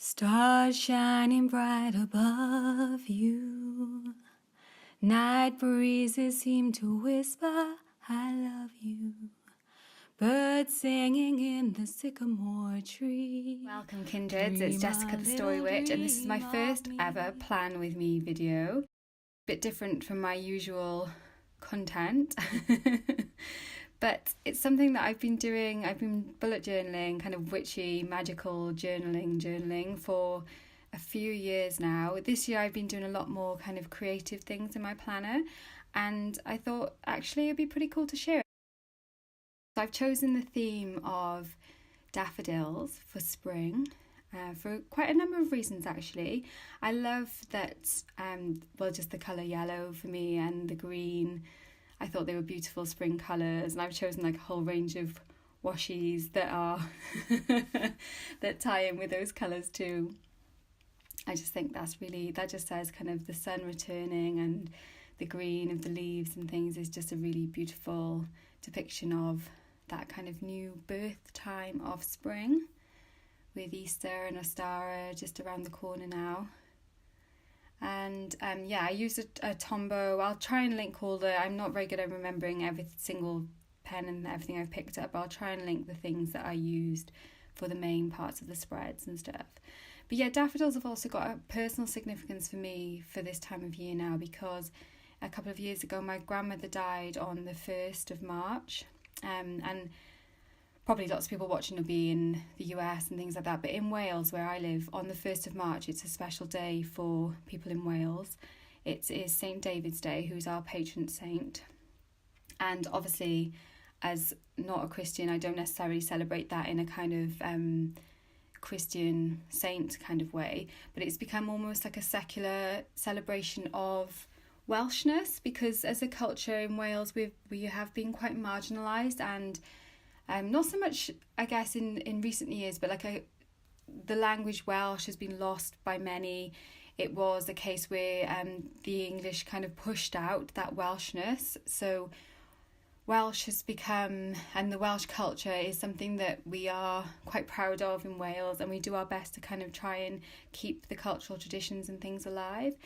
Stars shining bright above you. Night breezes seem to whisper, I love you. Birds singing in the sycamore tree. Welcome kindreds, it's Jessica the Story Witch, and this is my first ever Plan With Me video. Bit different from my usual content. But it's something that I've been doing. I've been bullet journaling, kind of witchy, magical journaling for a few years now. This year I've been doing a lot more kind of creative things in my planner, and I thought actually it'd be pretty cool to share. So I've chosen the theme of daffodils for spring for quite a number of reasons actually. I love that, just the colour yellow for me and the green. I thought they were beautiful spring colours, and I've chosen like a whole range of washies that are that tie in with those colours too. I just think that just says kind of the sun returning, and the green of the leaves and things is just a really beautiful depiction of that kind of new birth time of spring, with Easter and Ostara just around the corner now. And I use a Tombow. I'll try and link I'm not very good at remembering every single pen and everything I've picked up, but I'll try and link the things that I used for the main parts of the spreads and stuff. But yeah, daffodils have also got a personal significance for me for this time of year now, because a couple of years ago my grandmother died on the 1st of March, and probably lots of people watching will be in the US and things like that, but in Wales where I live, on the 1st of March it's a special day for people in Wales. It is St David's Day, who's our patron saint, and obviously as not a Christian I don't necessarily celebrate that in a kind of Christian saint kind of way, but it's become almost like a secular celebration of Welshness, because as a culture in Wales we have been quite marginalised, and not so much, I guess, in recent years, but the language Welsh has been lost by many. It was a case where the English kind of pushed out that Welshness. So Welsh has become, and the Welsh culture is something that we are quite proud of in Wales, and we do our best to kind of try and keep the cultural traditions and things alive.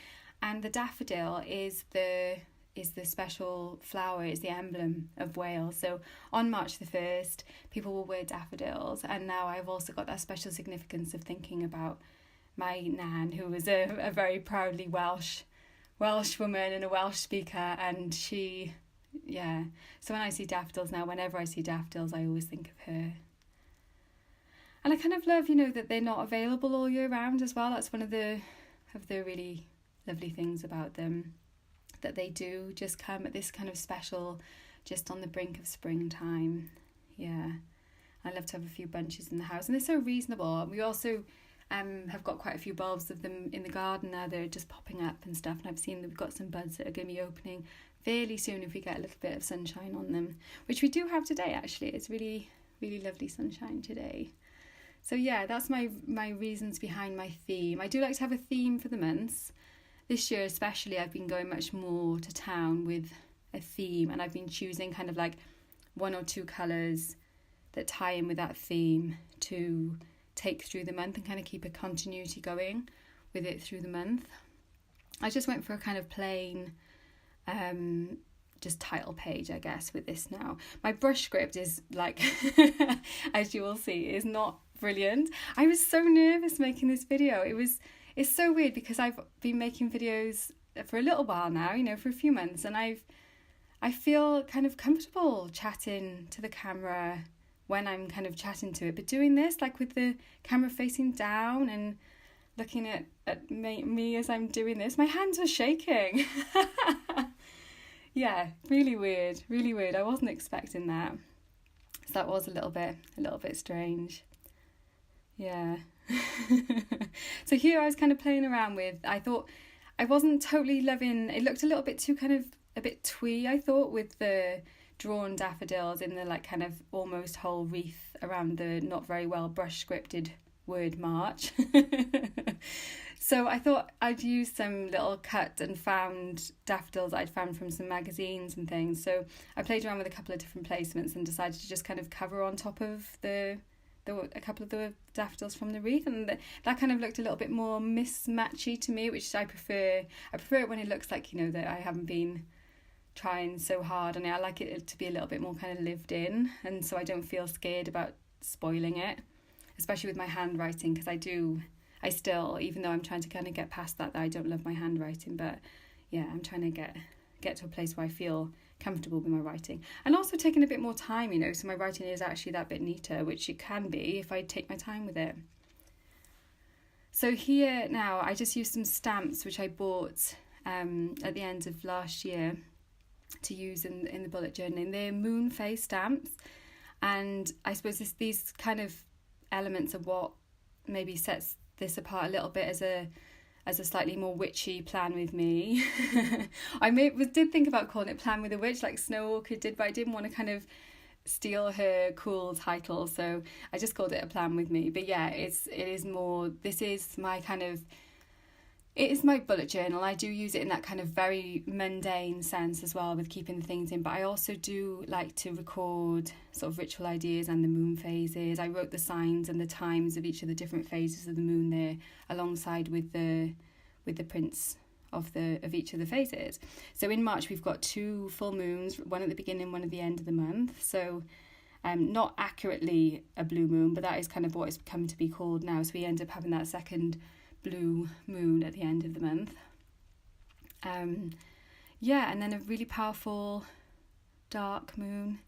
And the daffodil is the special flower, is the emblem of Wales. So on March the 1st, people will wear daffodils, and now I've also got that special significance of thinking about my nan, who was a very proudly Welsh woman and a Welsh speaker, and she, so when I see daffodils now, whenever I see daffodils, I always think of her. And I kind of love, that they're not available all year round as well. That's one of the really lovely things about them, that they do just come at this kind of special, just on the brink of springtime. Yeah, I love to have a few bunches in the house, and they're so reasonable. We also have got quite a few bulbs of them in the garden now. They're just popping up and stuff, and I've seen that we've got some buds that are going to be opening fairly soon if we get a little bit of sunshine on them, which we do have today actually. It's really, really lovely sunshine today. So yeah, that's my reasons behind my theme. I do like to have a theme for the months. This year especially, I've been going much more to town with a theme, and I've been choosing kind of like one or two colours that tie in with that theme to take through the month and kind of keep a continuity going with it through the month. I just went for a kind of plain just title page, I guess, with this now. My brush script is like, as you will see, is not brilliant. I was so nervous making this video. It's so weird because I've been making videos for a little while now, for a few months, and I feel kind of comfortable chatting to the camera when I'm kind of chatting to it, but doing this like with the camera facing down and looking at me as I'm doing this, my hands were shaking. Yeah, really weird. I wasn't expecting that. So that was a little bit strange. Yeah. So here I was kind of playing around with, I thought I wasn't totally loving, it looked a little bit too kind of a bit twee, I thought, with the drawn daffodils in the like kind of almost whole wreath around the not very well brush scripted word March. So I thought I'd use some little cut and found daffodils I'd found from some magazines and things. So I played around with a couple of different placements and decided to just kind of cover on top of the a couple of the daffodils from the wreath, and that kind of looked a little bit more mismatchy to me, which I prefer. I prefer it when it looks like, you know, that I haven't been trying so hard, and I like it to be a little bit more kind of lived in, and so I don't feel scared about spoiling it, especially with my handwriting, because I still, even though I'm trying to kind of get past that I don't love my handwriting, but yeah, I'm trying to get to a place where I feel comfortable with my writing, and also taking a bit more time, you know, so my writing is actually that bit neater, which it can be if I take my time with it. So here now, I just used some stamps which I bought at the end of last year to use in the bullet journaling. They're moon phase stamps, and I suppose these kind of elements are what maybe sets this apart a little bit as a slightly more witchy plan with me. I did think about calling it Plan with a Witch, like Snow Orchid did, but I didn't want to kind of steal her cool title, so I just called it a plan with me. But yeah, it is more, this is my kind of, it is my bullet journal. I do use it in that kind of very mundane sense as well, with keeping the things in, but I also do like to record sort of ritual ideas and the moon phases. I wrote the signs and the times of each of the different phases of the moon there, alongside with the prints of each of the phases. So in March we've got 2 full moons, one at the beginning, one at the end of the month. So not accurately a blue moon, but that is kind of what it's come to be called now. So we end up having that second blue moon at the end of the month. And then a really powerful dark moon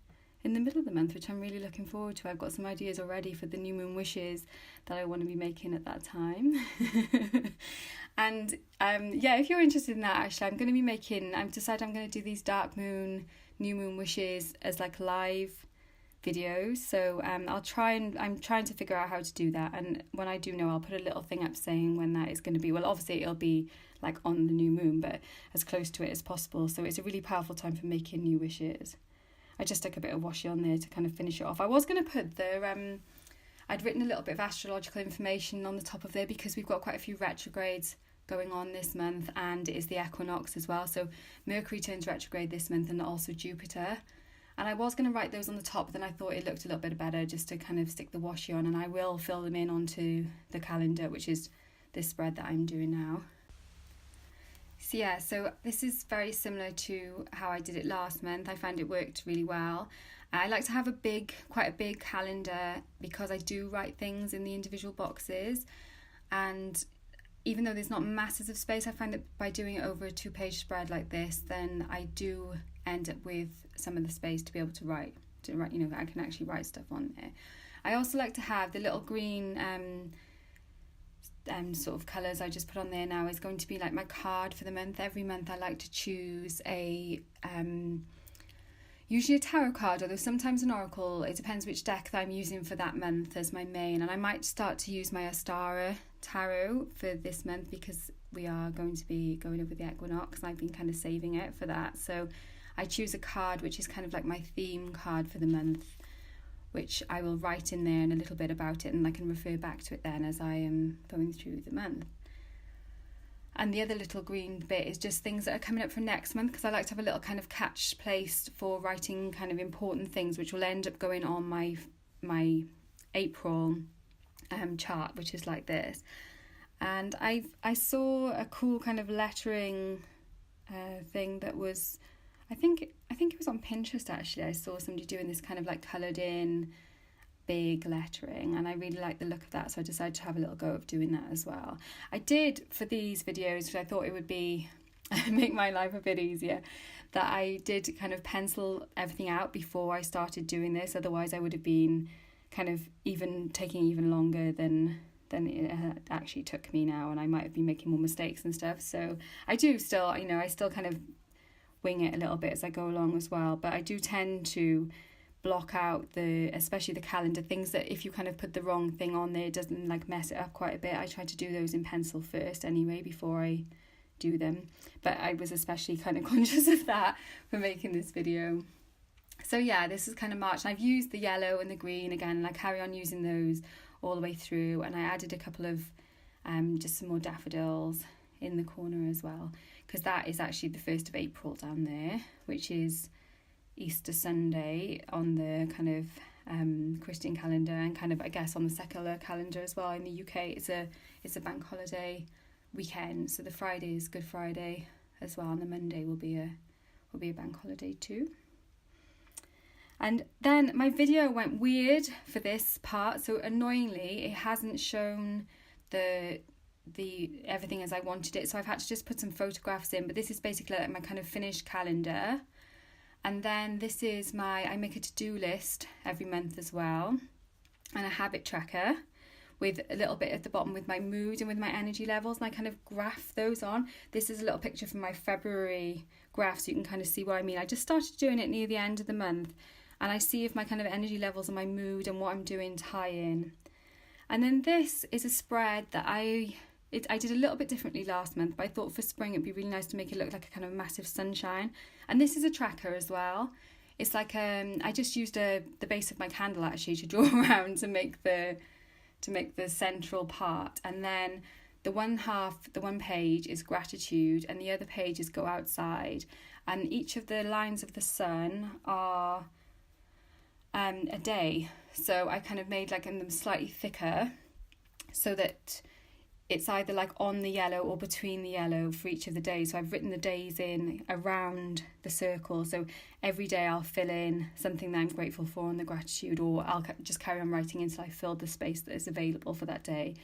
in the middle of the month, which I'm really looking forward to. I've got some ideas already for the new moon wishes that I want to be making at that time. And if you're interested in that, actually, I've decided I'm going to do these dark moon, new moon wishes as like live videos. So I'm trying to figure out how to do that, and when I do know, I'll put a little thing up saying when that is going to be. Well, obviously it'll be like on the new moon, but as close to it as possible. So it's a really powerful time for making new wishes. I just stuck a bit of washi on there to kind of finish it off. I was going to put I'd written a little bit of astrological information on the top of there, because we've got quite a few retrogrades going on this month, and it is the equinox as well. So Mercury turns retrograde this month, and also Jupiter. And I was going to write those on the top, but then I thought it looked a little bit better just to kind of stick the washi on, and I will fill them in onto the calendar, which is this spread that I'm doing now. So yeah, so this is very similar to how I did it last month. I found it worked really well. I like to have quite a big calendar, because I do write things in the individual boxes, and even though there's not masses of space, I find that by doing it over a 2-page spread like this, then I do end up with some of the space to be able to write, you know, I can actually write stuff on there. I also like to have the little green sort of colours I just put on there now is going to be like my card for the month. Every month I like to choose usually a tarot card, although sometimes an oracle. It depends which deck that I'm using for that month as my main, and I might start to use my Astara tarot for this month, because we are going to be going over the equinox, and I've been kind of saving it for that. So I choose a card which is kind of like my theme card for the month, which I will write in there and a little bit about it, and I can refer back to it then as I am going through the month. And the other little green bit is just things that are coming up for next month, because I like to have a little kind of catch placed for writing kind of important things, which will end up going on my April chart, which is like this. And I saw a cool kind of lettering thing that was, I think it was on Pinterest actually. I saw somebody doing this kind of like coloured in big lettering, and I really like the look of that, so I decided to have a little go of doing that as well. I did for these videos, because I thought it would be make my life a bit easier, that I did kind of pencil everything out before I started doing this. Otherwise I would have been kind of taking even longer than it actually took me now, and I might have been making more mistakes and stuff. So I do still, you know, I still kind of wing it a little bit as I go along as well, but I do tend to block out especially the calendar, things that if you kind of put the wrong thing on there, it doesn't like mess it up quite a bit. I try to do those in pencil first anyway before I do them, but I was especially kind of conscious of that for making this video. So yeah, this is kind of March, and I've used the yellow and the green again, and I carry on using those all the way through, and I added a couple of just some more daffodils in the corner as well, because that is actually the 1st of April down there, which is Easter Sunday on the kind of Christian calendar, and kind of, I guess, on the secular calendar as well. In the UK, it's a bank holiday weekend, so the Friday is Good Friday as well, and the Monday will be a bank holiday too. And then my video went weird for this part, so annoyingly it hasn't shown the everything as I wanted it, so I've had to just put some photographs in. But this is basically like my kind of finished calendar, and then this is I make a to-do list every month as well, and a habit tracker with a little bit at the bottom with my mood and with my energy levels, and I kind of graph those on. This is a little picture from my February graph, so you can kind of see what I mean. I just started doing it near the end of the month, and I see if my kind of energy levels and my mood and what I'm doing tie in. And then this is a spread that I did a little bit differently last month, but I thought for spring it'd be really nice to make it look like a kind of massive sunshine. And this is a tracker as well. It's like I just used the base of my candle actually to draw around to make the central part. And then the one page is gratitude, and the other page is go outside. And each of the lines of the sun are a day. So I kind of made like them slightly thicker so that it's either like on the yellow or between the yellow for each of the days. So I've written the days in around the circle. So every day I'll fill in something that I'm grateful for in the gratitude, or I'll just carry on writing until I fill the space that is available for that day.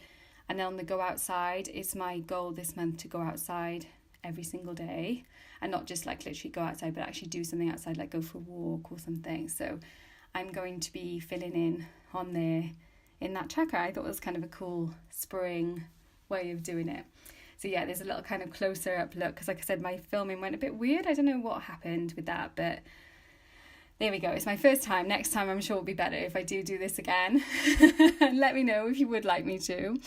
And then on the go outside, it's my goal this month to go outside every single day, and not just like literally go outside, but actually do something outside, like go for a walk or something. So I'm going to be filling in on there in that tracker. I thought it was kind of a cool spring way of doing it. So yeah, there's a little kind of closer up look, because like I said, my filming went a bit weird. I don't know what happened with that, but there we go. It's my first time. Next time I'm sure it'll be better if I do this again. Let me know if you would like me to.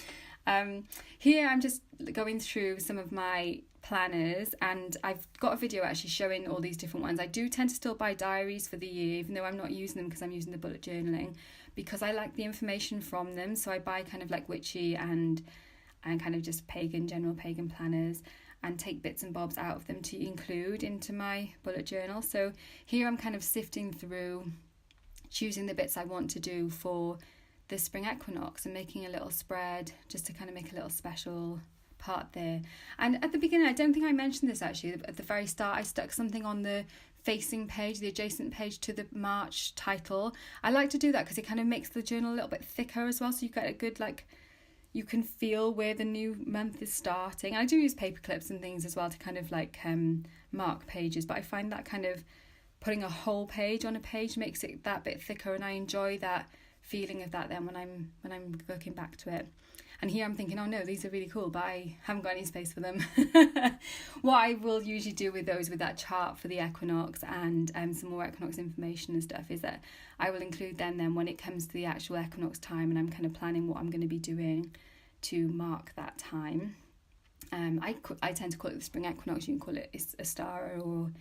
Here I'm just going through some of my planners, and I've got a video actually showing all these different ones. I do tend to still buy diaries for the year, even though I'm not using them because I'm using the bullet journaling, because I like the information from them. So I buy kind of like Witchy and kind of just general pagan planners, and take bits and bobs out of them to include into my bullet journal. So here I'm kind of sifting through, choosing the bits I want to do for the spring equinox, and making a little spread just to kind of make a little special part there. And at the beginning, I don't think I mentioned this actually, at the very start I stuck something on the facing page, the adjacent page to the March title. I like to do that because it kind of makes the journal a little bit thicker as well, so you get a good, like, you can feel where the new month is starting. I do use paper clips and things as well to kind of like mark pages, but I find that kind of putting a whole page on a page makes it that bit thicker, and I enjoy that feeling of that then when I'm looking back to it. And here I'm thinking, oh no, these are really cool, but I haven't got any space for them. What I will usually do with those, with that chart for the equinox and some more equinox information and stuff, is that I will include them then when it comes to the actual equinox time, and I'm kind of planning what I'm going to be doing to mark that time. I tend to call it the spring equinox. You can call it a star, or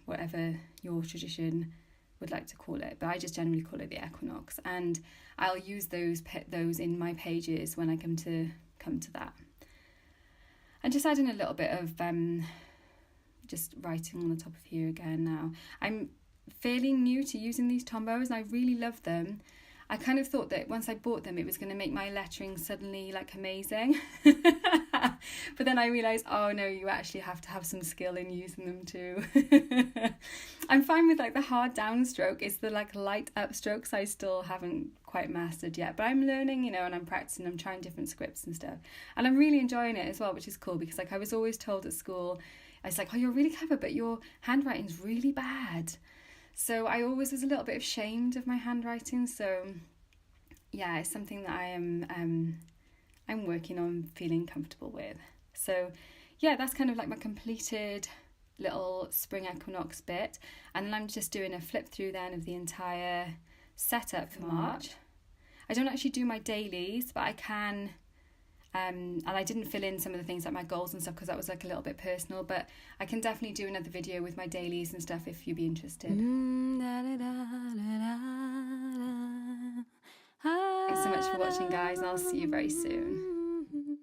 whatever your tradition would like to call it, but I just generally call it the equinox, and I'll use those in my pages when I come to that. And just adding a little bit of just writing on the top of here again now. I'm fairly new to using these Tombows, and I really love them. I kind of thought that once I bought them, it was going to make my lettering suddenly like amazing. But then I realised, oh no, you actually have to have some skill in using them too. I'm fine with like the hard downstroke. It's the like light upstrokes I still haven't quite mastered yet. But I'm learning, and I'm practicing. I'm trying different scripts and stuff. And I'm really enjoying it as well, which is cool, because like I was always told at school, I was like, oh, you're really clever, but your handwriting's really bad. So I always was a little bit ashamed of my handwriting. So yeah, it's something that I'm working on feeling comfortable with. So yeah, that's kind of like my completed little spring equinox bit. And then I'm just doing a flip through then of the entire setup for March. I don't actually do my dailies, but I can. And I didn't fill in some of the things like my goals and stuff because that was like a little bit personal, but I can definitely do another video with my dailies and stuff if you'd be interested. Thanks so much for watching, guys, and I'll see you very soon.